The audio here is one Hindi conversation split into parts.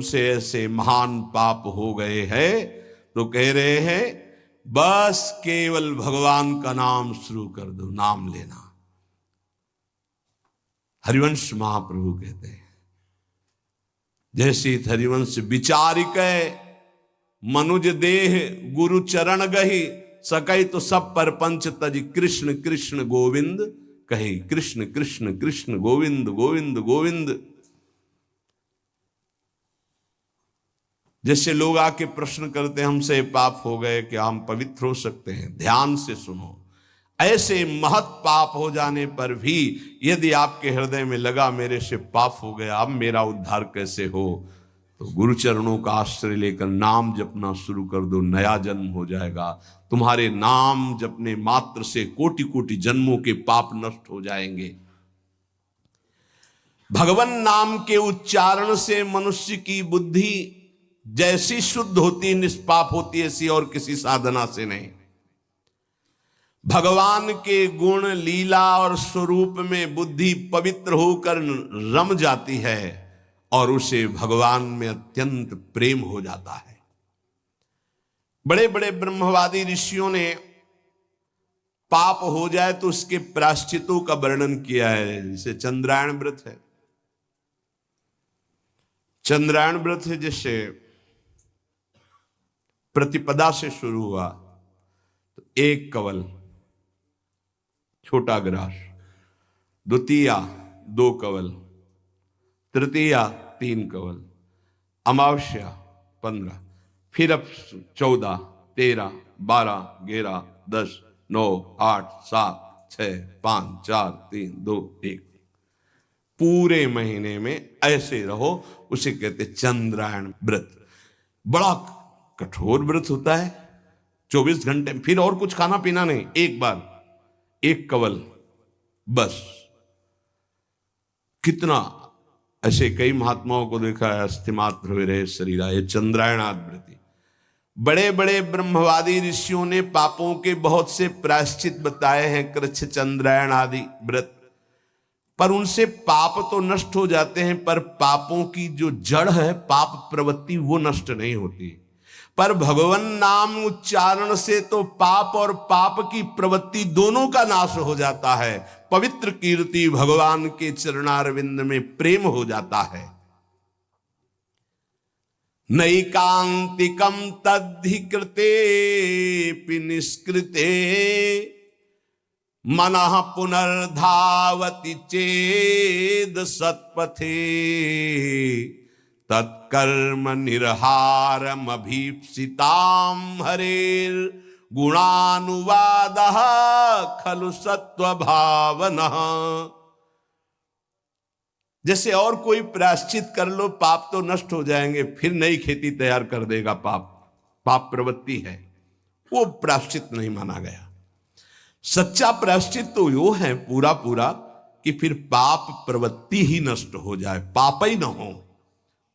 से ऐसे महान पाप हो गए हैं तो कह रहे हैं बस केवल भगवान का नाम शुरू कर दो, नाम लेना। हरिवंश महाप्रभु कहते हैं जैसे हरिवंश विचारिक मनुज देह गुरु चरण गही सकै तो सब पर पंच तज कृष्ण कृष्ण गोविंद कहे। कृष्ण कृष्ण कृष्ण गोविंद गोविंद गोविंद। जैसे लोग आके प्रश्न करते हैं हमसे पाप हो गए, क्या हम पवित्र हो सकते हैं? ध्यान से सुनो, ऐसे महत पाप हो जाने पर भी यदि आपके हृदय में लगा मेरे से पाप हो गया, अब मेरा उद्धार कैसे हो, तो गुरु चरणों का आश्रय लेकर नाम जपना शुरू कर दो, नया जन्म हो जाएगा। तुम्हारे नाम जपने मात्र से कोटि कोटि जन्मों के पाप नष्ट हो जाएंगे। भगवान नाम के उच्चारण से मनुष्य की बुद्धि जैसी शुद्ध होती, निष्पाप होती, ऐसी और किसी साधना से नहीं। भगवान के गुण लीला और स्वरूप में बुद्धि पवित्र होकर रम जाती है और उसे भगवान में अत्यंत प्रेम हो जाता है। बड़े बड़े ब्रह्मवादी ऋषियों ने पाप हो जाए तो उसके प्रायश्चितों का वर्णन किया है। जैसे चंद्रायण व्रत है, चंद्रायण व्रत है जैसे प्रतिपदा से शुरू हुआ तो एक कवल छोटा ग्रास, द्वितीया 2 कवल, तृतीया 3 कवल, अमावस्या 15, फिर अब 14, 13, 12, 11, 10, 9, 8, 7, 6, 5, 4, 3, 2, 1। पूरे महीने में ऐसे रहो, उसे कहते चंद्रायण व्रत। बड़ा कठोर व्रत होता है, 24 घंटे, फिर और कुछ खाना पीना नहीं, एक बार 1 कवल बस। कितना ऐसे कई महात्माओं को देखा है, अस्थिमात्र हुए रहे शरीर, ये चंद्रायणाद व्रति। बड़े बड़े ब्रह्मवादी ऋषियों ने पापों के बहुत से प्रायश्चित बताए हैं, कृच्छ चंद्रायण आदि व्रत, पर उनसे पाप तो नष्ट हो जाते हैं, पर पापों की जो जड़ है, पाप प्रवृत्ति, वो नष्ट नहीं होती। पर भगवान नाम उच्चारण से तो पाप और पाप की प्रवृत्ति दोनों का नाश हो जाता है। पवित्र कीर्ति भगवान के चरणारविंद में प्रेम हो जाता है। नैकांतिकम तद्धिकृते निष्कृते मनः पुनर्धावति चेद सत्पथे तत्कर्म निर्हारम अभीप्सिताम हरेर गुणानुवादः खलु सत्व भावनः। जैसे और कोई प्रायश्चित कर लो, पाप तो नष्ट हो जाएंगे, फिर नई खेती तैयार कर देगा पाप, पाप प्रवृत्ति है, वो प्रायश्चित नहीं माना गया। सच्चा प्रायश्चित तो वो है पूरा पूरा कि फिर पाप प्रवृत्ति ही नष्ट हो जाए, पाप ही न हो।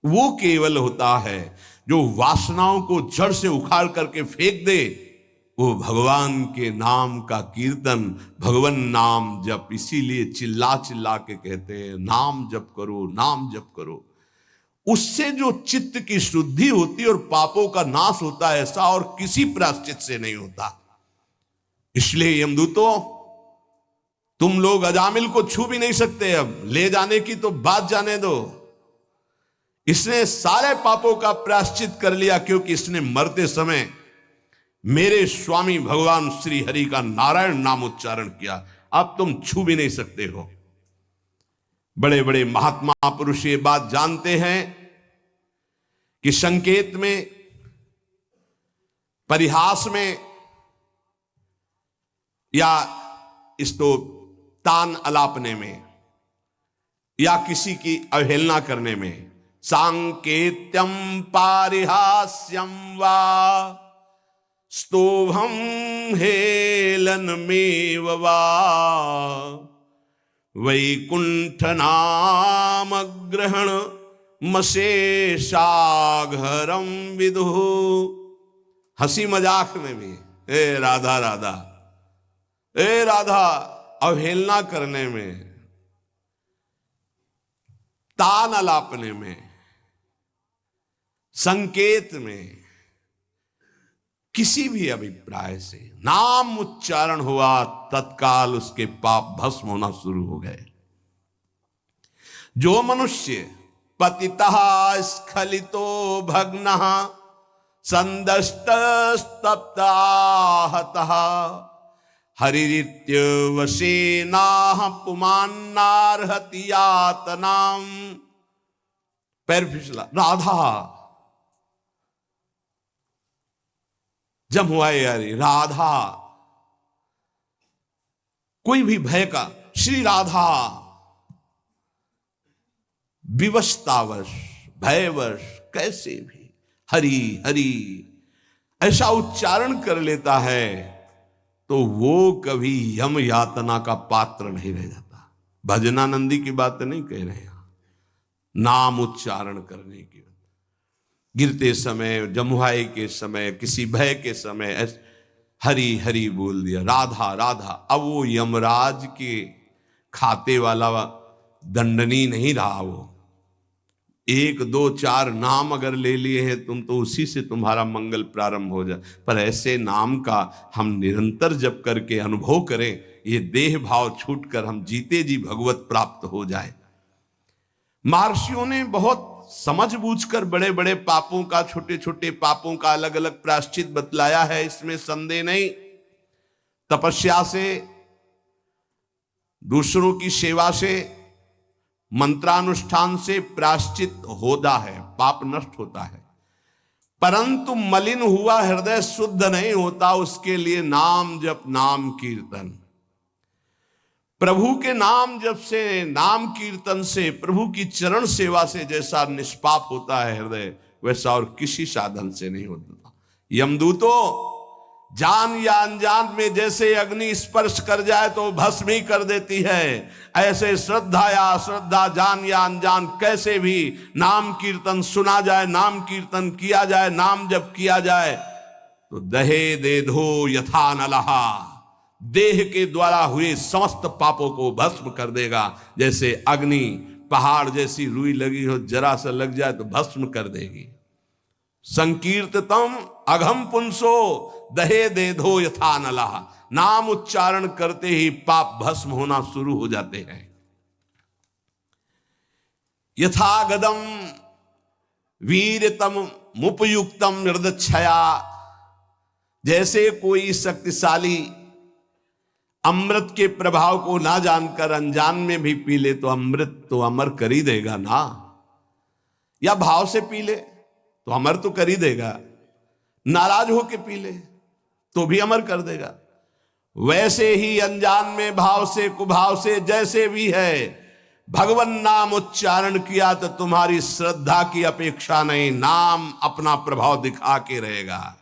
वो केवल होता है जो वासनाओं को जड़ से उखाड़ करके फेंक दे, वो भगवान के नाम का कीर्तन, भगवान नाम जप। इसीलिए चिल्ला चिल्ला के कहते हैं नाम जप करो, नाम जप करो। उससे जो चित्त की शुद्धि होती है और पापों का नाश होता है, ऐसा और किसी प्रायश्चित से नहीं होता। इसलिए यमदूतों, तुम लोग अजामिल को छू भी नहीं सकते, अब ले जाने की तो बात जाने दो। इसने सारे पापों का प्रायश्चित कर लिया, क्योंकि इसने मरते समय मेरे स्वामी भगवान श्री हरि का नारायण नाम उच्चारण किया। अब तुम छू भी नहीं सकते हो। बड़े बड़े महात्मा पुरुष ये बात जानते हैं कि संकेत में, परिहास में या इसको तान अलापने में या किसी की अवहेलना करने में, सांकेत्यम पारिहास्यम वा स्तोभम हेलनमेव वा वैकुंठ नाम ग्रहण मशेषाघरम विदु। हंसी मजाक में भी ए राधा राधा, ए राधा, अवहेलना करने में, तान अलापने में, संकेत में, किसी भी अभिप्राय से नाम उच्चारण हुआ, तत्काल उसके पाप भस्म होना शुरू हो गए। जो मनुष्य पतितः स्खलितो भग्नः संदष्टस्तप्ताहतः हरिरित्यवशेनाः पुमान्नार्हति यातनां। पैर फिसला। राधा जब हुआ यारी, राधा कोई भी भय का, श्री राधा विवशतावश, भयवश, कैसे भी हरि हरि ऐसा उच्चारण कर लेता है तो वो कभी यम यातना का पात्र नहीं रह जाता। भजनानंदी की बात नहीं कह रहे हैं, नाम उच्चारण करने की, गिरते समय, जमुहाई के समय, किसी भय के समय हरि हरि बोल दिया, राधा राधा। अब वो यमराज के खाते वाला दंडनी नहीं रहा। वो 1 2 4 नाम अगर ले लिए हैं तुम तो उसी से तुम्हारा मंगल प्रारंभ हो जाए। पर ऐसे नाम का हम निरंतर जप करके अनुभव करें, ये देह भाव छूटकर हम जीते जी भगवत प्राप्त हो जाए। महर्षियों ने बहुत समझ बूझकर बड़े बड़े पापों का, छोटे छोटे पापों का अलग अलग प्रायश्चित बतलाया है, इसमें संदेह नहीं। तपस्या से, दूसरों की सेवा से, मंत्रानुष्ठान से प्रायश्चित होता है, पाप नष्ट होता है। परंतु मलिन हुआ हृदय शुद्ध नहीं होता, उसके लिए नाम जप, नाम कीर्तन, प्रभु के नाम जप से, नाम कीर्तन से, प्रभु की चरण सेवा से जैसा निष्पाप होता है हृदय, वैसा और किसी साधन से नहीं होता। यमदूतों जान या अनजान में जैसे अग्नि स्पर्श कर जाए तो भस्म ही कर देती है, ऐसे श्रद्धा या अश्रद्धा, जान या अनजान, कैसे भी नाम कीर्तन सुना जाए, नाम कीर्तन किया जाए, नाम जप किया जाए तो दहे दे धो यथा नलहा, देह के द्वारा हुए समस्त पापों को भस्म कर देगा। जैसे अग्नि पहाड़ जैसी रुई लगी हो, जरा सा लग जाए तो भस्म कर देगी। संकीर्ततम अघम पुंसो दहे दे धो यथा नला, नाम उच्चारण करते ही पाप भस्म होना शुरू हो जाते हैं। यथा गदम वीरतम मुपयुक्तम निर्दक्षया, जैसे कोई शक्तिशाली अमृत के प्रभाव को ना जानकर अनजान में भी पी ले तो अमृत तो अमर कर ही देगा ना, या भाव से पी ले तो अमर तो कर ही देगा, नाराज होके पी ले तो भी अमर कर देगा। वैसे ही अनजान में, भाव से, कुभाव से, जैसे भी है, भगवान नाम उच्चारण किया तो तुम्हारी श्रद्धा की अपेक्षा नहीं, नाम अपना प्रभाव दिखा के रहेगा।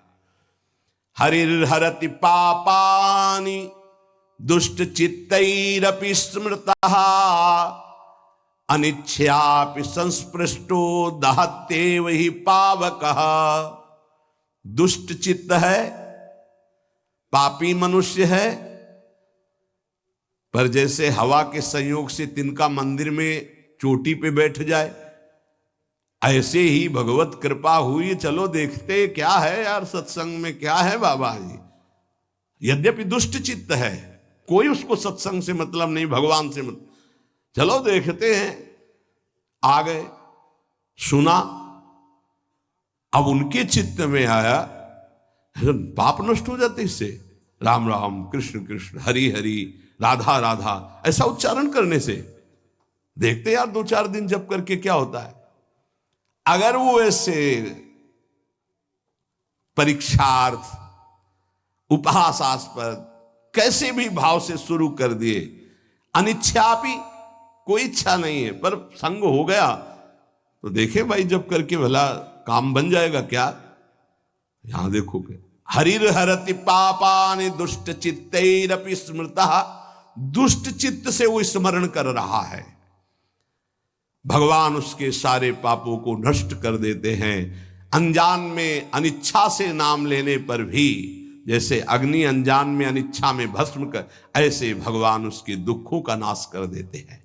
हरिर्हरति पापानि दुष्ट चित्तैरपि स्मृतः अनिच्छयापि संस्पृष्टो दहत्येव हि पावकः। दुष्ट चित्त है, पापी मनुष्य है, पर जैसे हवा के संयोग से तिनका मंदिर में चोटी पे बैठ जाए, ऐसे ही भगवत कृपा हुई, चलो देखते क्या है यार सत्संग में, क्या है बाबा जी। यद्यपि दुष्ट चित्त है, कोई उसको सत्संग से मतलब नहीं, भगवान से मतलब, चलो देखते हैं। आ गए, सुना, अब उनके चित्त में आया, पाप नष्ट हो जाते इससे। राम राम, कृष्ण कृष्ण, हरि हरि, राधा राधा, ऐसा उच्चारण करने से देखते यार 2-4 दिन जप करके क्या होता है। अगर वो ऐसे परीक्षार्थ, उपहासास्पद, कैसे भी भाव से शुरू कर दिए, अनिच्छापि, कोई इच्छा नहीं है, पर संग हो गया तो देखे भाई जब करके भला काम बन जाएगा क्या। यहां देखोगे, हरिर हरति पापानि दुष्ट चित्तैरपि स्मृतः, दुष्ट चित्त से वो स्मरण कर रहा है, भगवान उसके सारे पापों को नष्ट कर देते हैं। अनजान में अनिच्छा से नाम लेने पर भी, जैसे अग्नि अनजान में अनिच्छा में भस्म कर, ऐसे भगवान उसके दुखों का नाश कर देते हैं।